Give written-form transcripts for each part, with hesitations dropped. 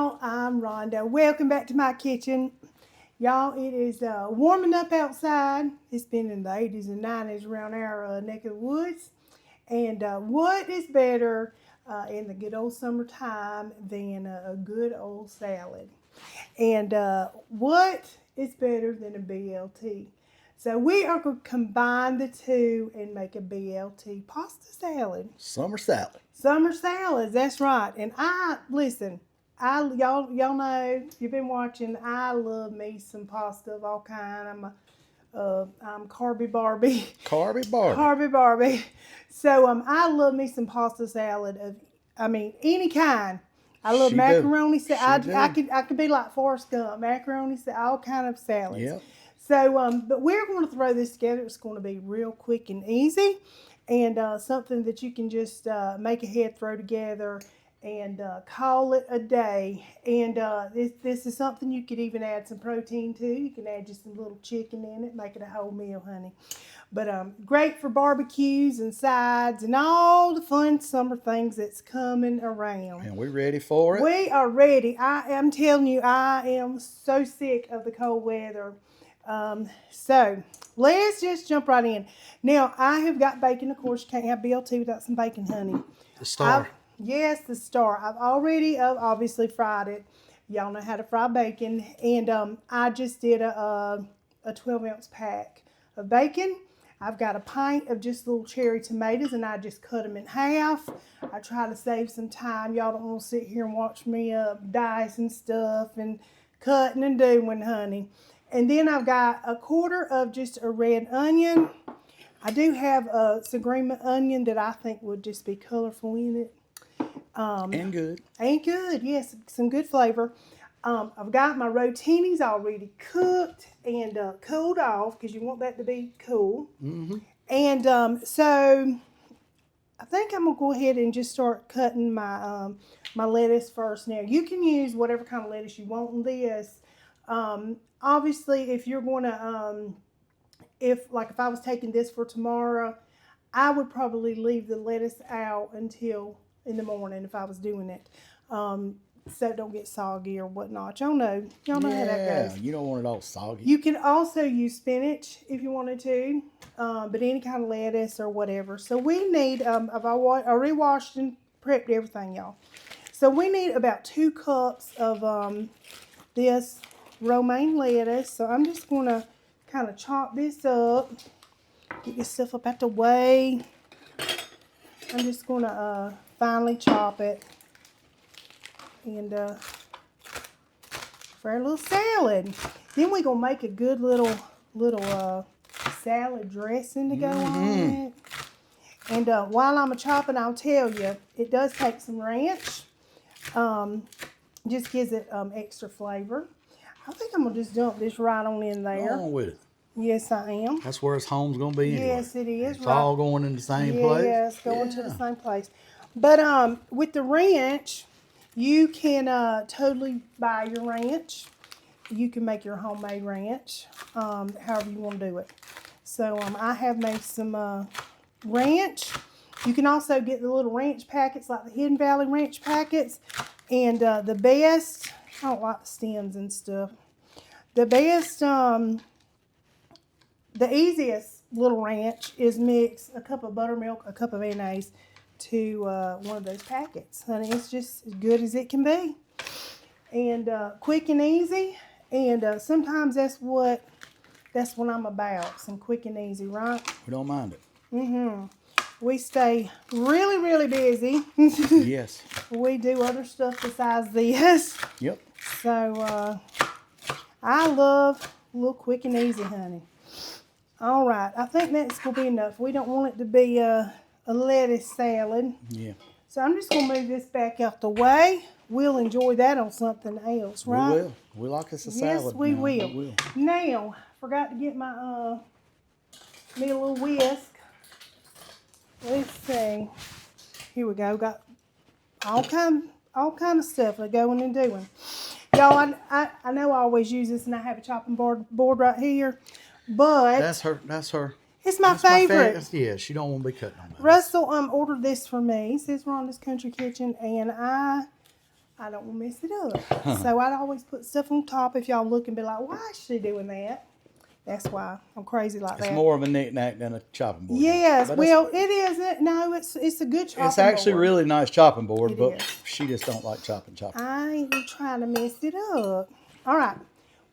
y'all, I'm Rhonda. Welcome back to my kitchen. Y'all, it is warming up outside. It's been in the 80s and 90s around our neck of the woods. And what is better in the good old summertime than a good old salad? And what is better than a BLT? So we are going to combine the two and make a BLT pasta salad. Summer salad. Summer salads, that's right. And y'all know, you've been watching, I love me some pasta of all kind. I'm Carby Barbie. Carby Barbie. Carby Barbie. So I love me some pasta salad of, any kind. I love macaroni salad. I could be like Forrest Gump, macaroni salad, all kind of salads. Yep. So, but we're going to throw this together. It's going to be real quick and easy, and something that you can just make ahead, throw together, and call it a day. And this is something you could even add some protein to. You can add just a little chicken in it, make it a whole meal, honey. But great for barbecues and sides and all the fun summer things that's coming around. And we ready for it? We are ready. I am telling you, I am so sick of the cold weather. So let's just jump right in. Now, I have got bacon. Of course, you can't have BLT without some bacon, honey. The star. Yes, the star. I've already obviously fried it. Y'all know how to fry bacon. And I just did a 12-ounce pack of bacon. I've got a pint of just little cherry tomatoes, and I just cut them in half. I try to save some time. Y'all don't want to sit here and watch me dice and stuff and cutting and doing, honey. And then I've got a quarter of just a red onion. I do have some green onion that I think would just be colorful in it. And good. And good, yes, some good flavor. I've got my rotinis already cooked and cooled off because you want that to be cool. Mm-hmm. And so I think I'm going to go ahead and just start cutting my my lettuce first. Now, you can use whatever kind of lettuce you want in this. Obviously, if you're going to, if I was taking this for tomorrow, I would probably leave the lettuce out until in the morning if I was doing it. So it don't get soggy or whatnot. Y'all know how that goes. You don't want it all soggy. You can also use spinach if you wanted to, but any kind of lettuce or whatever. So we need, I've already washed and prepped everything, y'all. So we need about 2 cups of this romaine lettuce. So I'm just going to kind of chop this up. Get this stuff up out the way. I'm just going to finely chop it. And for our little salad. Then we're going to make a good little salad dressing to go on it. And while I'm chopping, I'll tell you, it does take some ranch. Just gives it extra flavor. I think I'm going to just dump this right on in there. Go on with it. Yes, I am. That's where his home's going to be anyway. Yes, it is. It's all going in the same place. Yes, going to the same place. But with the ranch, you can totally buy your ranch. You can make your homemade ranch, however you want to do it. So I have made some ranch. You can also get the little ranch packets, like the Hidden Valley ranch packets. And the best, I don't like the stems and stuff. The best, the easiest little ranch is mix a cup of buttermilk, a cup of mayonnaise to one of those packets. Honey, it's just as good as it can be. And quick and easy. And sometimes that's what I'm about. Some quick and easy, right? We don't mind it. Mm-hmm. We stay really, really busy. Yes. We do other stuff besides this. Yep. So I love a little quick and easy, honey. All right. I think that's going to be enough. We don't want it to be a lettuce salad. Yeah. So I'm just going to move this back out the way. We'll enjoy that on something else, right? We will. We like us a salad. Yes, we will. Now, forgot to get my me a little whisk. Let's see. Here we go. Got all kind of stuff we're going and doing. Y'all, I know I always use this, and I have a chopping board right here, but that's her. It's my favorite. Yeah, she don't want to be cutting on that. Russell ordered this for me. It says Rhonda's Country Kitchen, and I I don't want to mess it up. So I'd always put stuff on top if y'all look and be like, why is she doing that? That's why I'm crazy like that. It's more of a knick-knack than a chopping board. Yes, But well, it isn't. No, it's a good chopping board. it's actually a really nice chopping board, It but is. she just don't like chopping. I ain't trying to mess it up. All right.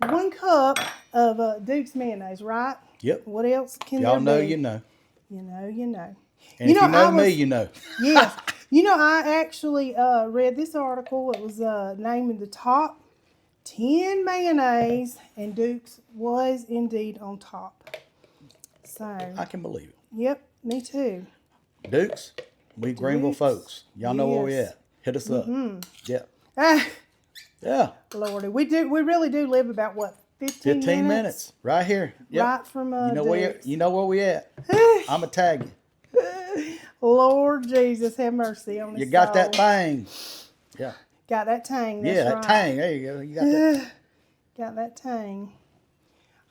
1 cup of Duke's mayonnaise, right? Yep. What else can Y'all know there be? you know. You know, you know. And if you know me, you know. Yes. You know, I actually read this article. It was naming the top 10 mayonnaise, and Duke's was indeed on top. So, I can believe it. yep, me too. Dukes, we Greenville Dukes, folks. Y'all know where we yes. at. Hit us up. Yeah. Ah, Yeah. Lordy, we really do live about what, 15 minutes. Right here. Yep. Right from you know where we at. I'ma tag you. Lord Jesus, have mercy on us. You got that thing. Yeah. Got that tang. That's Yeah, that right. tang. There you go. You got that. Got that tang.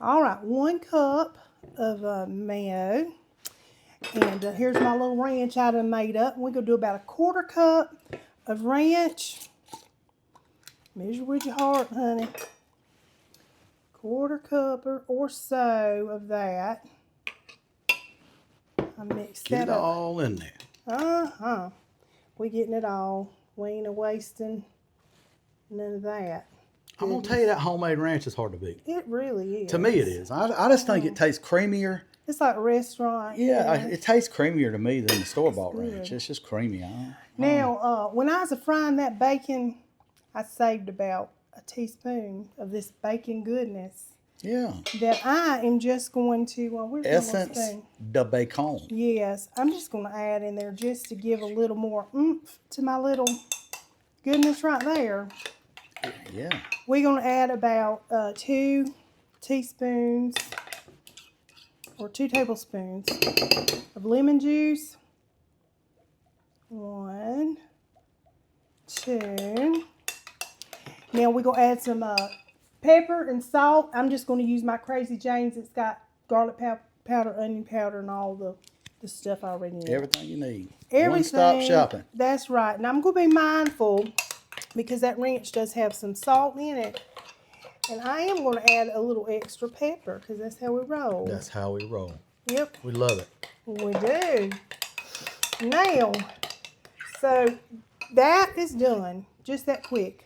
All right, 1 cup of mayo. And here's my little ranch I done made up. We're going to do about 1/4 cup of ranch. Measure with your heart, honey. 1/4 cup or so of that. I mixed Get that it up. all in there. Uh-huh. We getting it all. We ain't wasting none of that. I'm going to tell you that homemade ranch is hard to beat. It really is. To me, it is. I just think it tastes creamier. It's like a restaurant. Yeah, it tastes creamier to me than the store-bought good. ranch. It's just creamy. Now, when I was frying that bacon, I saved about a teaspoon of this bacon goodness Yeah. that I am just going to, where's my little Essence spoon? de bacon. Yes, I'm just going to add in there just to give a little more oomph to my little goodness right there. Yeah. We're going to add about 2 teaspoons or 2 tablespoons of lemon juice. 1, 2. Now we're going to add some pepper and salt. I'm just going to use my Crazy Jane's. It's got garlic powder, onion powder, and all the stuff already in it. Everything you need. Everything. One-stop shopping. That's right. And I'm going to be mindful because that ranch does have some salt in it. And I am going to add a little extra pepper because that's how we roll. That's how we roll. Yep. We love it. We do. Now, so that is done. Just that quick.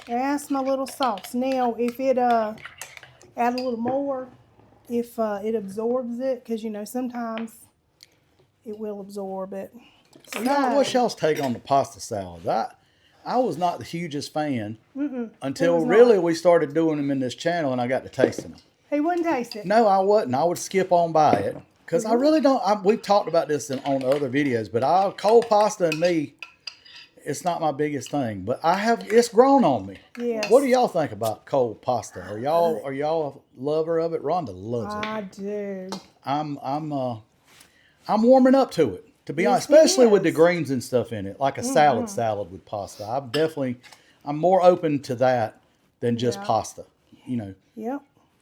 That's my little sauce. Now, if it add a little more, if it absorbs it, because you know sometimes it will absorb it. So, what's y'all's take on the pasta salad? I was not the hugest fan until really we started doing them in this channel, and I got to tasting them. He wouldn't taste it. No, I wasn't. I would skip on by it because I really don't. We've talked about this on other videos, but cold pasta and me, it's not my biggest thing. But it's grown on me. Yes. What do y'all think about cold pasta? Are y'all a lover of it? Rhonda loves it. I do. I'm warming up to it, to be honest, Yes, especially with the yes. greens and stuff in it, like a salad with pasta. I'm more open to that than just pasta. You know. Yep.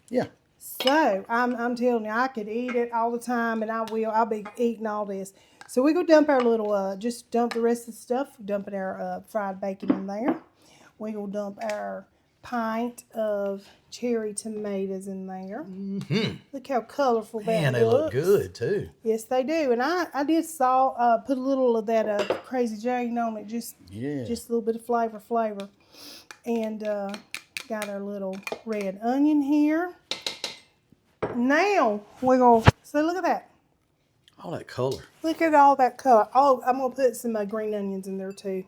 Yeah. So I'm telling you, I could eat it all the time, and I'll be eating all this. So we go dump our little, just dump the rest of the stuff. Dumping our fried bacon in there. We go dump our pint of cherry tomatoes in there. Mm-hmm. Look how colorful that Man, they look good too. Yes, they do. And I did salt, put a little of that Crazy Jane on it, just a little bit of flavor. And got our little red onion here. Now we're going to, so look at that. All that color. Look at all that color. Oh, I'm going to put some green onions in there too.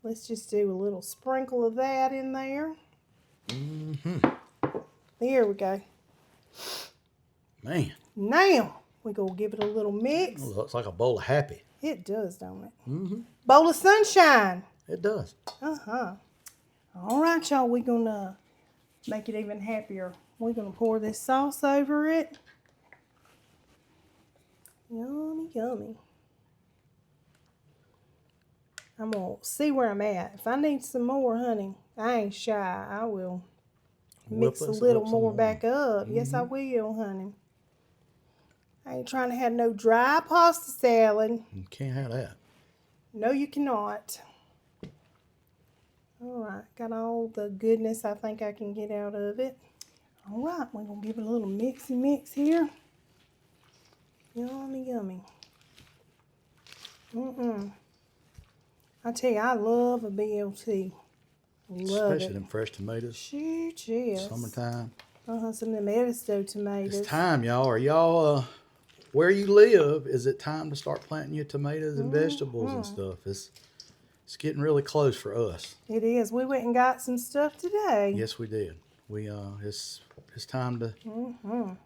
Let's just do a little sprinkle of that in there. Mm-hmm. There we go. Man. Now we're going to give it a little mix. It looks like a bowl of happy. It does, don't it? Mm-hmm. Bowl of sunshine. It does. Uh-huh. All right, y'all. We're going to make it even happier. We're going to pour this sauce over it. Yummy, yummy. I'm going to see where I'm at. If I need some more, honey, I ain't shy. I will mix a little more back up. Mm-hmm. Yes, I will, honey. I ain't trying to have no dry pasta salad. You can't have that. No, you cannot. All right, got all the goodness I think I can get out of it. All right, we're gonna give it a little mixy mix here. Yummy, yummy. I tell you, I love a BLT. Love Especially it. them fresh tomatoes. Shoot, yes. Summertime. Some of them Edisto tomatoes. It's time, y'all. Are y'all where you live? Is it time to start planting your tomatoes and vegetables and stuff? It's getting really close for us. It is. We went and got some stuff today. Yes, we did. We it's time to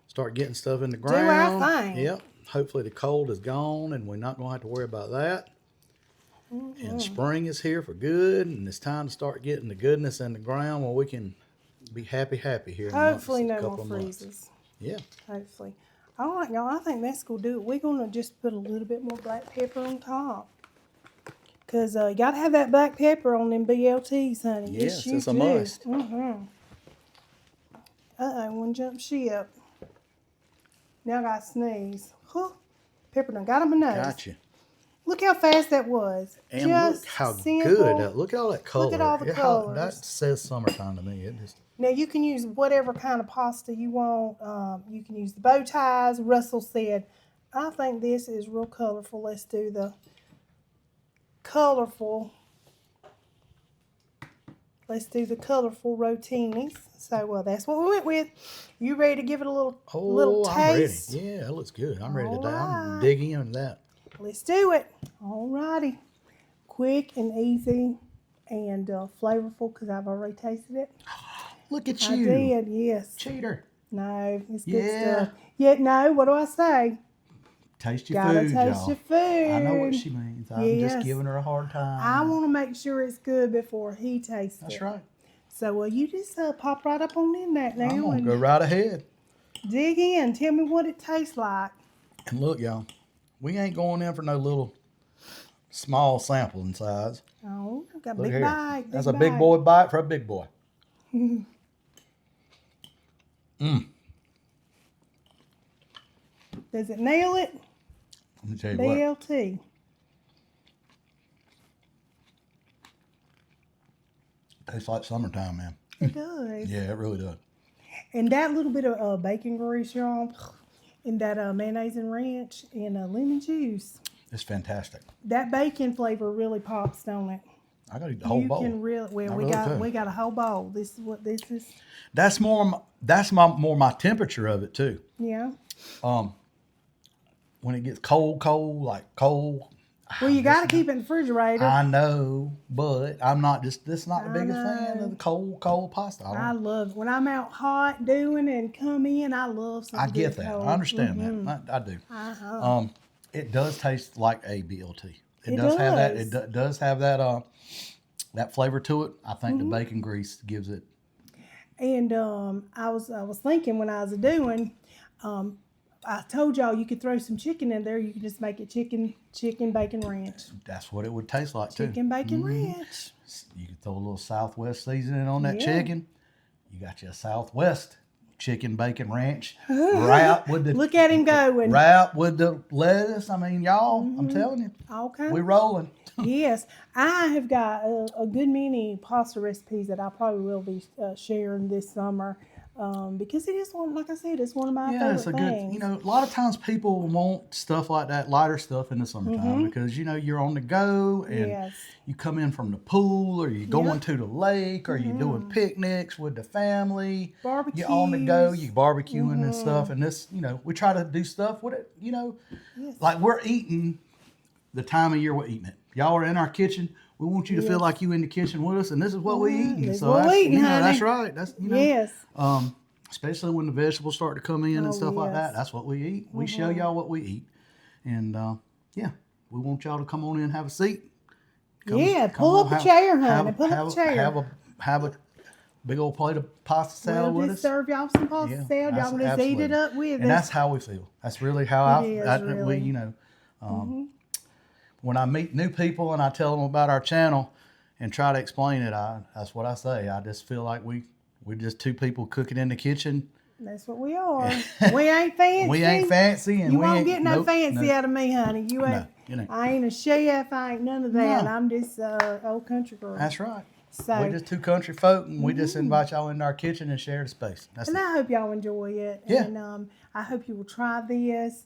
start getting stuff in the ground. Do our thing. Yep. Hopefully the cold is gone and we're not going to have to worry about that. And spring is here for good, and it's time to start getting the goodness in the ground where we can be happy here. Hopefully in no a more couple of months. freezes. Yeah. Hopefully. All right, y'all. I think that's going to do it. We're going to just put a little bit more black pepper on top. Because you got to have that black pepper on them BLTs, honey. Yes, you it's a do. must. One jump ship. Now I got to sneeze. Huh. Pepper done got on my nose. Gotcha. Look how fast that was. And just look how simple. good. Look at all that color. Look at all the colors. That says summertime to me. It just, Now you can use whatever kind of pasta you want. You can use the bow ties. Russell said, I think this is real colorful. Let's do the colorful. Let's do the colorful rotinis. So that's what we went with. You ready to give it a little taste? I'm ready. Yeah, it looks good. I'm ready to All I'm right. dig into that. Let's do it. All righty. Quick and easy and flavorful because I've already tasted it. Look at I you. did, yes. Cheater. No, it's good Yeah. stuff. Yeah, no, what do I say? Taste your Gotta food, taste y'all. your food. I know what she means. I'm just Yes. giving her a hard time. I want to make sure it's good before he tastes That's it. right. So you just pop right up on in that now I'm going and to go right ahead. dig in. Tell me what it tastes like. And look, y'all, we ain't going in for no little small sampling size. Oh, got a Look big here. bite. That's a big boy bite for a big boy. Does it nail it? Let me tell you what. BLT. Tastes like summertime, man. It does. Yeah, it really does. And that little bit of bacon grease, y'all, and that mayonnaise and ranch and lemon juice. It's fantastic. That bacon flavor really pops, don't it? I got to eat the whole bowl. You can really, well, I we really got could. we got a whole bowl. This is what this is. That's more my temperature of it too. Yeah. When it gets cold, like cold. Well, you got to keep it in the refrigerator. I know, but I'm not just. This is not the biggest fan know. of the cold pasta. I love it. When I'm out hot doing and come in, I love something. I get good that. cold. I understand that. I do. Uh-huh. It does taste like a BLT. It does have that. does. It does have that. That flavor to it. I think Mm-hmm. the bacon grease gives it. And I was thinking when I was doing, I told y'all you could throw some chicken in there. You can just make it chicken bacon ranch. That's what it would taste like too. Chicken bacon ranch. You could throw a little Southwest seasoning on that Yeah. chicken. You got your Southwest chicken bacon ranch wrap with the Look at him going. wrap with the lettuce. I mean, y'all, I'm telling you, Okay. we rolling. Yes, I have got a good many pasta recipes that I probably will be sharing this summer because it is one, like I said, it's one of my Yeah, favorite it's a things. good. A lot of times people want stuff like that, lighter stuff in the summertime because you're on the go and Yes. you come in from the pool or you're going to the lake or you're doing picnics with the family. You're on the go, you're barbecuing and stuff. And this, we try to do stuff with it. Yes. Like we're eating the time of year we're eating it. Y'all are in our kitchen. We want you to feel like you in the kitchen with us, and this is what we eating. This is So what that's, we eating, honey. that's right. That's Yes. especially when the vegetables start to come in and stuff like yes. that. That's what we eat. We show y'all what we eat, and we want y'all to come on in and have a seat. Pull up a chair, honey. Pull up a chair. Have a big old plate of pasta salad We'll with just us. serve y'all some pasta salad. Y'all can just eat it up with And us. that's how we feel. That's really how It is, really. when I meet new people and I tell them about our channel and try to explain it, that's what I say. I just feel like we're just two people cooking in the kitchen. That's what we are. We ain't fancy. We ain't fancy, and You we won't ain't get no fancy out of me, honey. You ain't. you ain't. I ain't a chef. I ain't none of that. No. I'm just old country girl. That's right. So, We're just two country folk, and we just invite y'all into our kitchen and share the space. That's and it. I hope y'all enjoy it. Yeah. And I hope you will try this.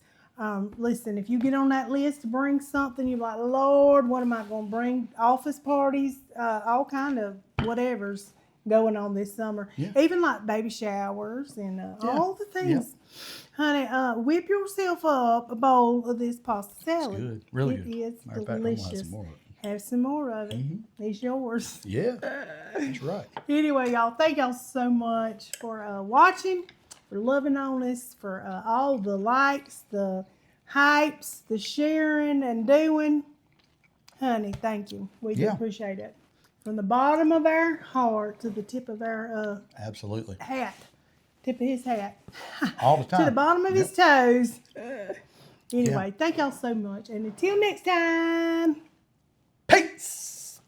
Listen, if you get on that list to bring something, you're like, Lord, what am I going to bring? Office parties, all kind of whatever's going on this summer. Yeah. Even like baby showers and all the things. Honey, whip yourself up a bowl of this pasta salad. It's good. Really It good. is Matter of fact, I'm gonna have delicious. some more of it. Have some more of it. It's yours. Yeah, that's right. Anyway, y'all, thank y'all so much for watching, for loving on us, for all the likes, the hypes, the sharing and doing. Honey, thank you. We do appreciate it. From the bottom of our heart to the tip of our Absolutely. hat. Tip of his hat. All the time. To the bottom of his toes. Anyway, thank y'all so much. And until next time. Peace.